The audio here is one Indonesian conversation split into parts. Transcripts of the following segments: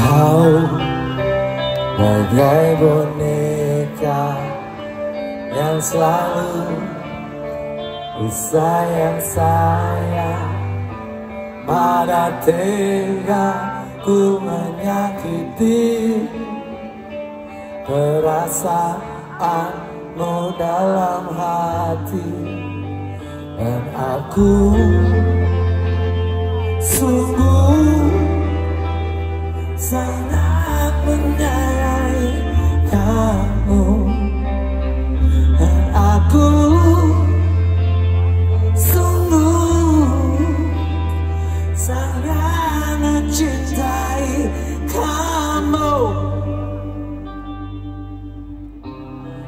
Kau bagai boneka yang selalu sayang saya. Mana tega ku menyakiti perasaanmu dalam hati. Dan aku sungguh sangat menyayangi kamu. Dan aku sungguh sangat mencintai kamu.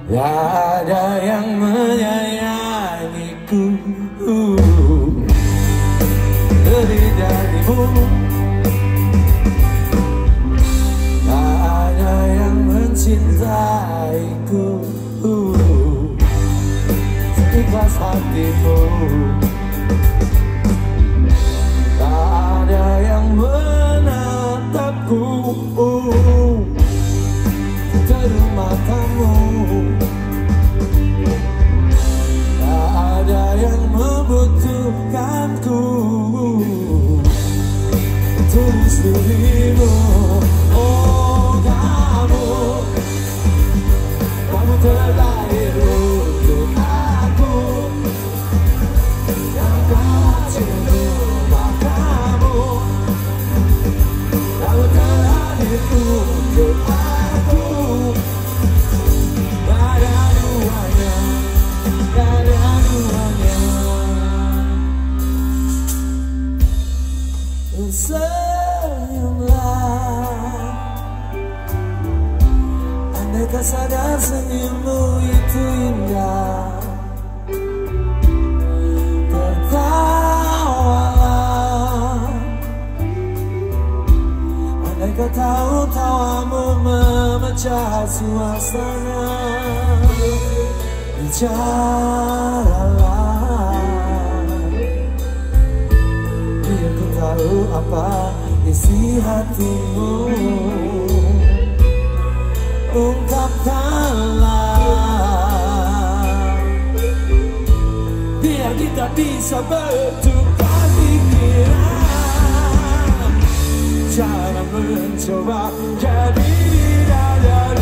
Gak ada yang menyayangiku lebih darimu. Gak ada yang mencintaiku seikhlas hatimu. Gak ada yang menatapku dari matamu. Gak ada yang membutuhkanku tulus dirimu. Oh kamu terlahir untuk aku. Yang kau cinta kamu terlahir untuk aku. Gak ada duanya, gak ada duanya. Senyumlah, andai tak sadar senyummu itu indah. Tertawalah, andai kau tahu tawamu memecah suasana. Bicaralah, biar ku tahu apa isi hatimu. Ungkapkanlah, biar kita bisa bertukar pikiran. Jangan mencoba jadi bidadari.